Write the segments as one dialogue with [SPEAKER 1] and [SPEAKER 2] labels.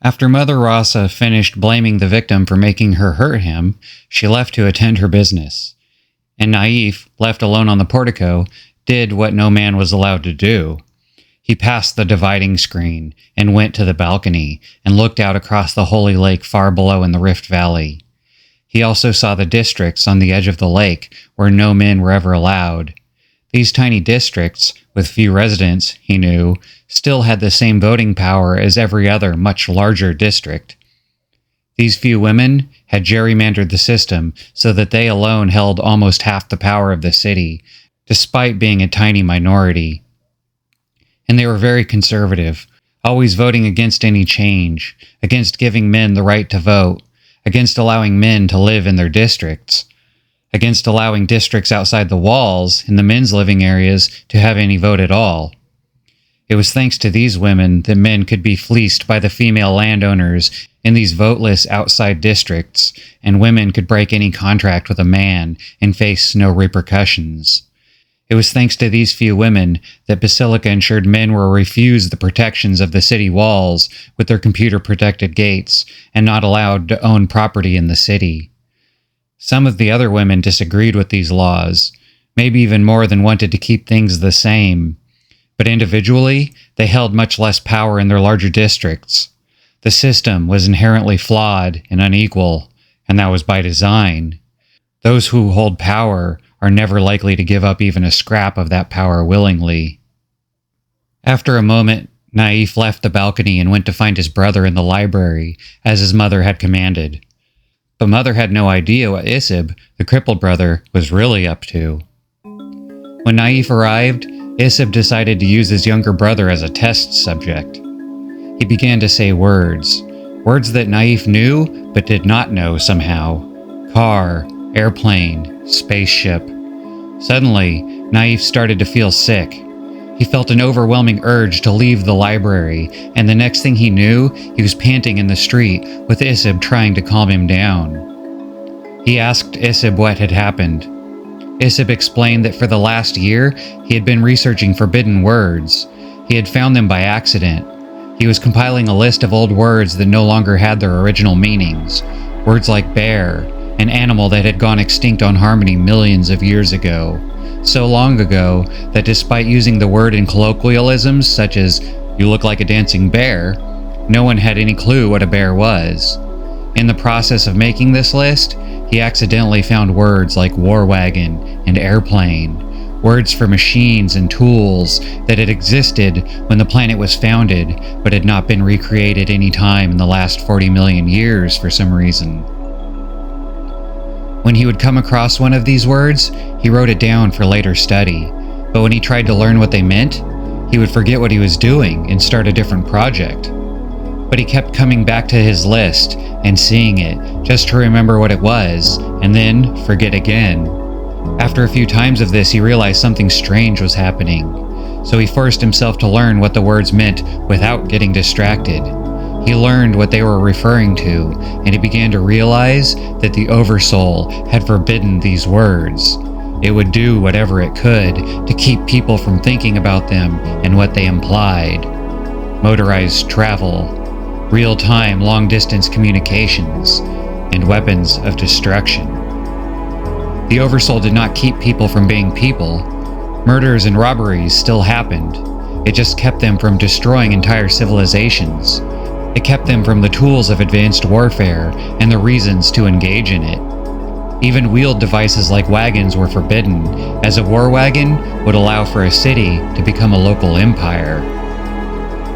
[SPEAKER 1] After Mother Rasa finished blaming the victim for making her hurt him, she left to attend her business. And Naif, left alone on the portico, did what no man was allowed to do. He passed the dividing screen and went to the balcony and looked out across the holy lake far below in the Rift Valley. He also saw the districts on the edge of the lake where no men were ever allowed. These tiny districts, with few residents, he knew, still had the same voting power as every other much larger district. These few women had gerrymandered the system so that they alone held almost half the power of the city, despite being a tiny minority. And they were very conservative, always voting against any change, against giving men the right to vote, against allowing men to live in their districts, against allowing districts outside the walls in the men's living areas to have any vote at all. It was thanks to these women that men could be fleeced by the female landowners in these voteless outside districts, and women could break any contract with a man and face no repercussions. It was thanks to these few women that Basilica ensured men were refused the protections of the city walls with their computer-protected gates and not allowed to own property in the city. Some of the other women disagreed with these laws, maybe even more than wanted to keep things the same. But individually, they held much less power in their larger districts. The system was inherently flawed and unequal, and that was by design. Those who hold power are never likely to give up even a scrap of that power willingly. After a moment, Naif left the balcony and went to find his brother in the library, as his mother had commanded. But Mother had no idea what Isib, the crippled brother, was really up to. When Naif arrived, Isib decided to use his younger brother as a test subject. He began to say words that Naif knew but did not know somehow. Car, airplane, spaceship. Suddenly, Naif started to feel sick. He felt an overwhelming urge to leave the library, and the next thing he knew, he was panting in the street with Isib trying to calm him down. He asked Isib what had happened. Isib explained that for the last year, he had been researching forbidden words. He had found them by accident. He was compiling a list of old words that no longer had their original meanings. Words like bear, an animal that had gone extinct on Harmony millions of years ago. So long ago that despite using the word in colloquialisms such as, "You look like a dancing bear," no one had any clue what a bear was. In the process of making this list, he accidentally found words like war wagon and airplane, words for machines and tools that had existed when the planet was founded but had not been recreated any time in the last 40 million years for some reason. When he would come across one of these words, he wrote it down for later study, but when he tried to learn what they meant, he would forget what he was doing and start a different project. But he kept coming back to his list and seeing it just to remember what it was, and then forget again. After a few times of this, he realized something strange was happening, so he forced himself to learn what the words meant without getting distracted. He learned what they were referring to, and he began to realize that the Oversoul had forbidden these words. It would do whatever it could to keep people from thinking about them and what they implied. Motorized travel, real-time long-distance communications, and weapons of destruction. The Oversoul did not keep people from being people. Murders and robberies still happened. It just kept them from destroying entire civilizations. It kept them from the tools of advanced warfare and the reasons to engage in it. Even wheeled devices like wagons were forbidden, as a war wagon would allow for a city to become a local empire.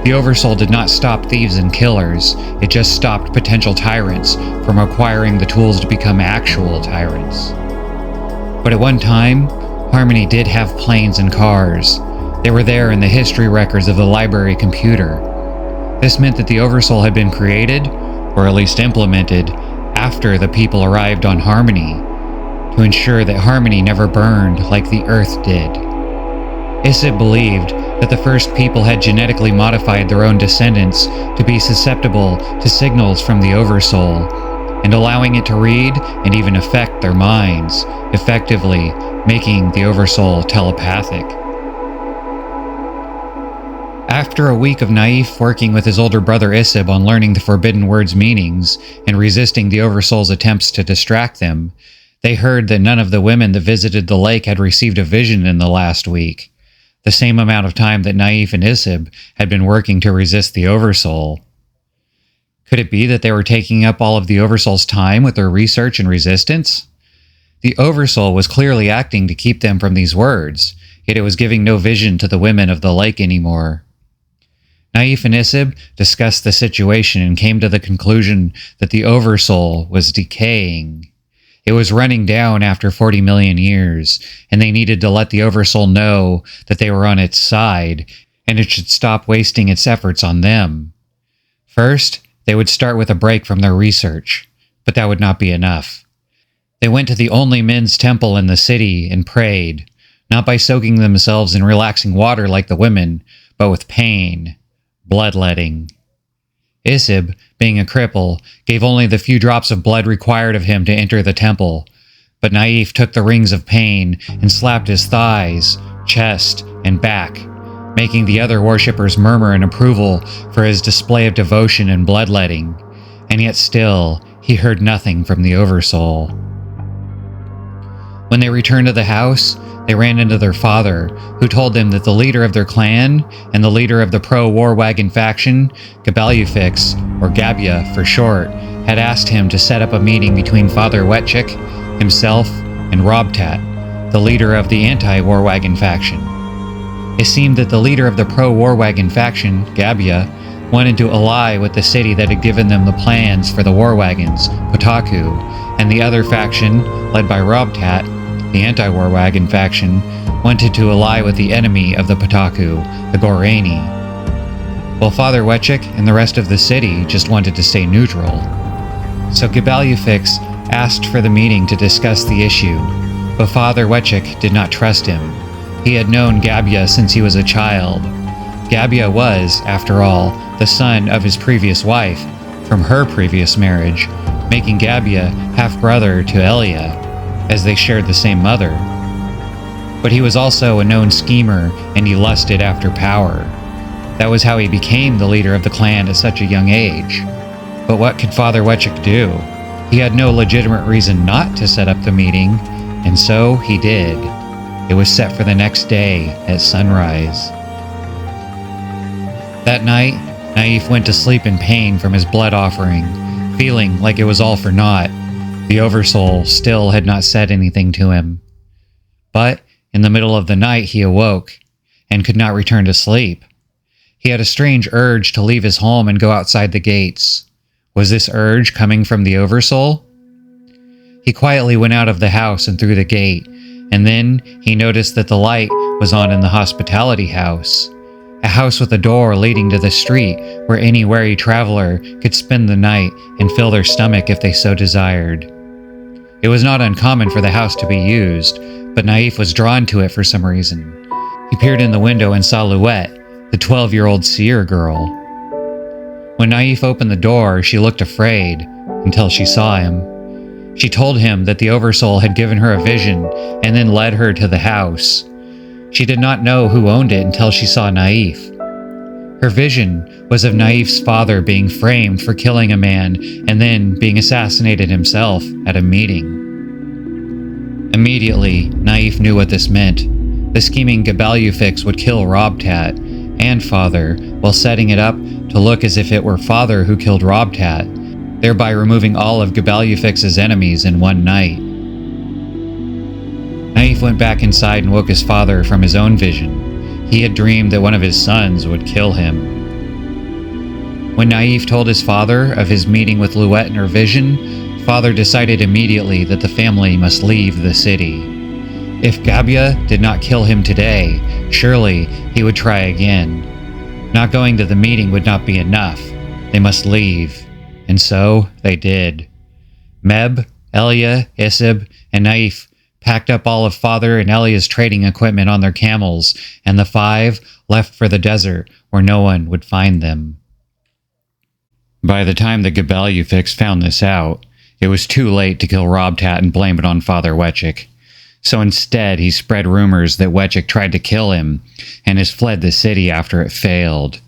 [SPEAKER 1] The Oversoul did not stop thieves and killers, it just stopped potential tyrants from acquiring the tools to become actual tyrants. But at one time, Harmony did have planes and cars. They were there in the history records of the library computer. This meant that the Oversoul had been created, or at least implemented, after the people arrived on Harmony, to ensure that Harmony never burned like the Earth did. Isib believed that the first people had genetically modified their own descendants to be susceptible to signals from the Oversoul, and allowing it to read and even affect their minds, effectively making the Oversoul telepathic. After a week of Naif working with his older brother Isib on learning the forbidden words' meanings and resisting the Oversoul's attempts to distract them, they heard that none of the women that visited the lake had received a vision in the last week, the same amount of time that Naif and Isib had been working to resist the Oversoul. Could it be that they were taking up all of the Oversoul's time with their research and resistance? The Oversoul was clearly acting to keep them from these words, yet it was giving no vision to the women of the lake anymore. Naif and Isib discussed the situation and came to the conclusion that the Oversoul was decaying. It was running down after 40 million years, and they needed to let the Oversoul know that they were on its side, and it should stop wasting its efforts on them. First, they would start with a break from their research, but that would not be enough. They went to the only men's temple in the city and prayed, not by soaking themselves in relaxing water like the women, but with pain. Bloodletting. Isib, being a cripple, gave only the few drops of blood required of him to enter the temple, but Naif took the rings of pain and slapped his thighs, chest, and back, making the other worshippers murmur in approval for his display of devotion and bloodletting, and yet still he heard nothing from the Oversoul. When they returned to the house, they ran into their father, who told them that the leader of their clan and the leader of the pro-War Wagon faction, Gabalufix, or Gabia for short, had asked him to set up a meeting between Father Wetchick, himself, and Robtat, the leader of the anti-War Wagon faction. It seemed that the leader of the pro-War Wagon faction, Gabia, wanted to ally with the city that had given them the plans for the War Wagons, Potaku, and the other faction, led by Robtat, the anti-War Wagon faction, wanted to ally with the enemy of the Potaku, the Gorani, while Father Wetchick and the rest of the city just wanted to stay neutral. So Gabalufix asked for the meeting to discuss the issue, but Father Wetchick did not trust him. He had known Gabia since he was a child. Gabia was, after all, the son of his previous wife, from her previous marriage, making Gabia half-brother to Elia, as they shared the same mother. But he was also a known schemer, and he lusted after power. That was how he became the leader of the clan at such a young age. But what could Father Wetchick do? He had no legitimate reason not to set up the meeting, and so he did. It was set for the next day at sunrise. That night, Naif went to sleep in pain from his blood offering, feeling like it was all for naught. The Oversoul still had not said anything to him. But in the middle of the night he awoke, and could not return to sleep. He had a strange urge to leave his home and go outside the gates. Was this urge coming from the Oversoul? He quietly went out of the house and through the gate, and then he noticed that the light was on in the hospitality house. A house with a door leading to the street where any wary traveler could spend the night and fill their stomach if they so desired. It was not uncommon for the house to be used, but Naif was drawn to it for some reason. He peered in the window and saw Louette, the 12-year-old seer girl. When Naif opened the door, she looked afraid, until she saw him. She told him that the Oversoul had given her a vision and then led her to the house. She did not know who owned it until she saw Naif. Her vision was of Naif's father being framed for killing a man and then being assassinated himself at a meeting. Immediately, Naif knew what this meant. The scheming Gabalufix would kill Robtat and Father while setting it up to look as if it were Father who killed Robtat, thereby removing all of Gabalufix's enemies in one night. Naif went back inside and woke his father from his own vision. He had dreamed that one of his sons would kill him. When Naif told his father of his meeting with Louette in her vision, Father decided immediately that the family must leave the city. If Gabia did not kill him today, surely he would try again. Not going to the meeting would not be enough. They must leave. And so they did. Meb, Elia, Isib, and Naif packed up all of Father and Elia's trading equipment on their camels, and the five left for the desert where no one would find them. By the time the Gabalufix found this out, it was too late to kill Robtat and blame it on Father Wetchick. So instead, he spread rumors that Wechik tried to kill him and has fled the city after it failed,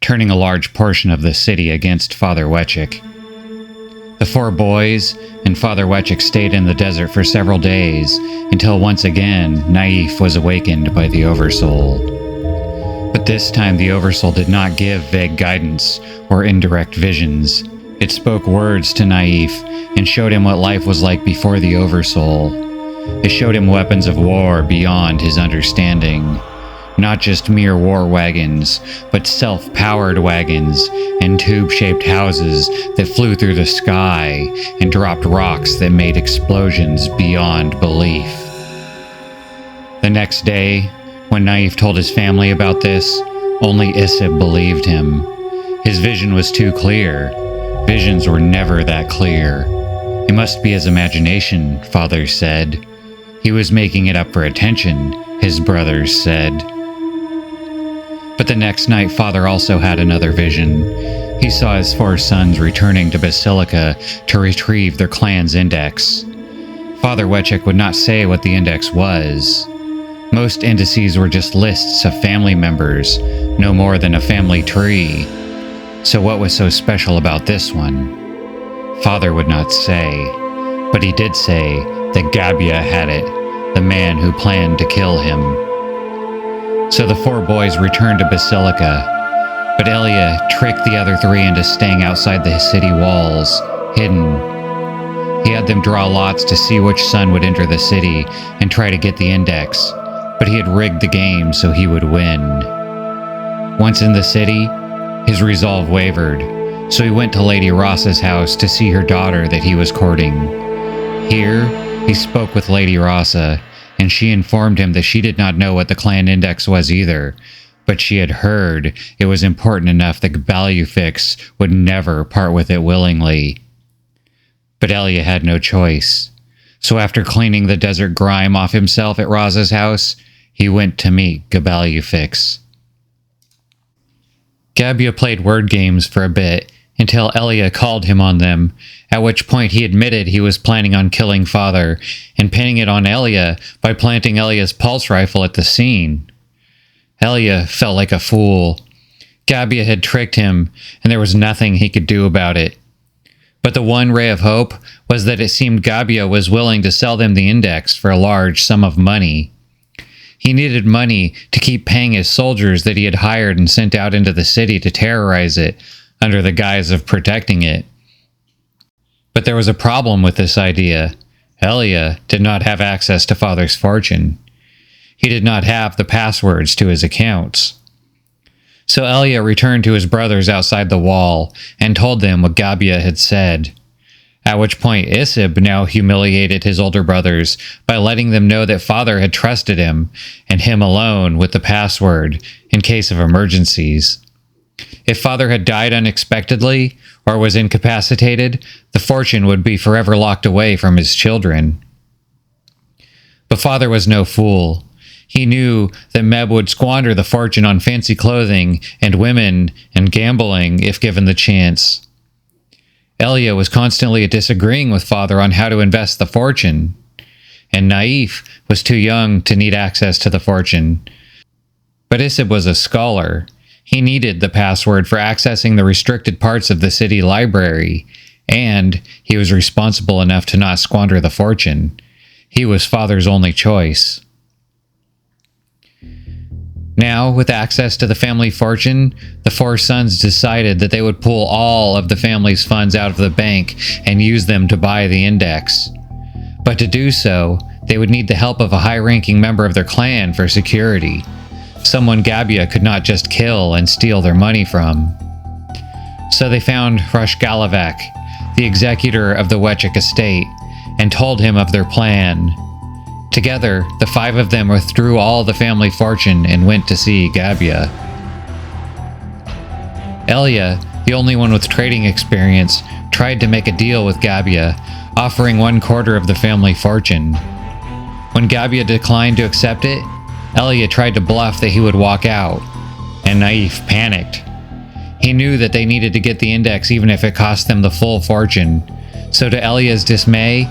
[SPEAKER 1] turning a large portion of the city against Father Wechik. The four boys and Father Wechik stayed in the desert for several days until once again Naif was awakened by the Oversoul. But this time the Oversoul did not give vague guidance or indirect visions. It spoke words to Naif and showed him what life was like before the Oversoul. It showed him weapons of war beyond his understanding. Not just mere war wagons, but self-powered wagons and tube-shaped houses that flew through the sky and dropped rocks that made explosions beyond belief. The next day, when Naif told his family about this, only Isib believed him. His vision was too clear. Visions were never that clear. It must be his imagination, Father said. He was making it up for attention, his brothers said. But the next night, Father also had another vision. He saw his four sons returning to Basilica to retrieve their clan's index. Father Wechik would not say what the index was. Most indices were just lists of family members, no more than a family tree. So what was so special about this one? Father would not say, but he did say that Gabia had it, the man who planned to kill him. So the four boys returned to Basilica, but Elia tricked the other three into staying outside the city walls, hidden. He had them draw lots to see which son would enter the city and try to get the index, but he had rigged the game so he would win. Once in the city, his resolve wavered, so he went to Lady Ross's house to see her daughter that he was courting. Here, he spoke with Lady Rossa, and she informed him that she did not know what the clan index was either, but she had heard it was important enough that Gabalyufix would never part with it willingly. But Elia had no choice, so after cleaning the desert grime off himself at Rossa's house, he went to meet Gabalyufix. Gabia played word games for a bit, until Elia called him on them, at which point he admitted he was planning on killing Father and pinning it on Elia by planting Elia's pulse rifle at the scene. Elia felt like a fool. Gabia had tricked him, and there was nothing he could do about it. But the one ray of hope was that it seemed Gabia was willing to sell them the index for a large sum of money. He needed money to keep paying his soldiers that he had hired and sent out into the city to terrorize it, under the guise of protecting it. But there was a problem with this idea. Elia did not have access to Father's fortune. He did not have the passwords to his accounts. So Elia returned to his brothers outside the wall and told them what Gabia had said, at which point Isib now humiliated his older brothers by letting them know that Father had trusted him and him alone with the password in case of emergencies. If Father had died unexpectedly or was incapacitated, the fortune would be forever locked away from his children. But Father was no fool. He knew that Meb would squander the fortune on fancy clothing and women and gambling if given the chance. Elia was constantly disagreeing with Father on how to invest the fortune, and Naif was too young to need access to the fortune. But Isib was a scholar. He needed the password for accessing the restricted parts of the city library, and he was responsible enough to not squander the fortune. He was Father's only choice. Now, with access to the family fortune, the four sons decided that they would pull all of the family's funds out of the bank and use them to buy the index. But to do so, they would need the help of a high-ranking member of their clan for security. Someone Gabia could not just kill and steal their money from. So they found Rush Galavak, the executor of the Wechik estate, and told him of their plan. Together, the five of them withdrew all the family fortune and went to see Gabia. Elia, the only one with trading experience, tried to make a deal with Gabia, offering 1/4 of the family fortune. When Gabia declined to accept it, Elia tried to bluff that he would walk out, and Naif panicked. He knew that they needed to get the index even if it cost them the full fortune, so to Elia's dismay,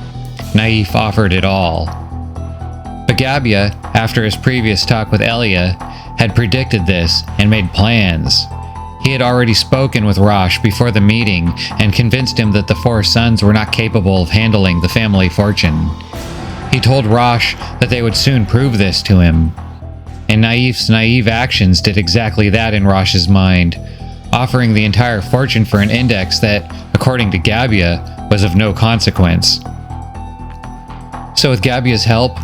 [SPEAKER 1] Naif offered it all. But Gabia, after his previous talk with Elia, had predicted this and made plans. He had already spoken with Rosh before the meeting and convinced him that the four sons were not capable of handling the family fortune. He told Rosh that they would soon prove this to him. And Naif's naive actions did exactly that in Rosh's mind, offering the entire fortune for an index that, according to Gabia, was of no consequence. So with Gabia's help,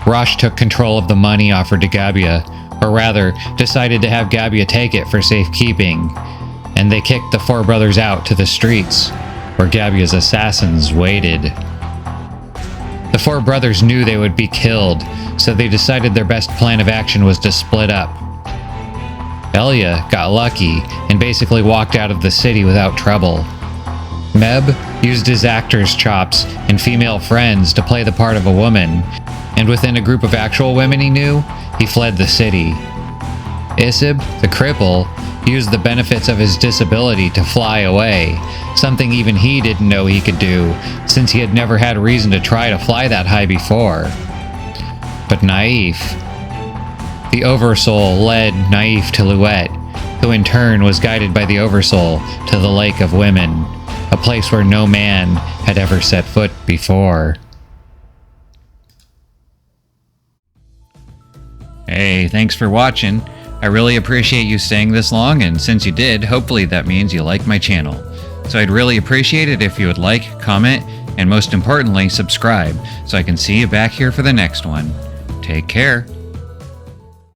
[SPEAKER 1] Rosh took control of the money offered to Gabia, or rather, decided to have Gabia take it for safekeeping, and they kicked the four brothers out to the streets, where Gabia's assassins waited. The four brothers knew they would be killed, so they decided their best plan of action was to split up. Elia got lucky and basically walked out of the city without trouble. Meb used his actor's chops and female friends to play the part of a woman, and within a group of actual women he knew, he fled the city. Isib, the cripple, used the benefits of his disability to fly away, something even he didn't know he could do, since he had never had reason to try to fly that high before. But Naif. The Oversoul led Naif to Luette, who in turn was guided by the Oversoul to the Lake of Women, a place where no man had ever set foot before. Hey, thanks for watching. I really appreciate you staying this long, and since you did, hopefully that means you like my channel. So I'd really appreciate it if you would like, comment, and most importantly, subscribe, so I can see you back here for the next one. Take care.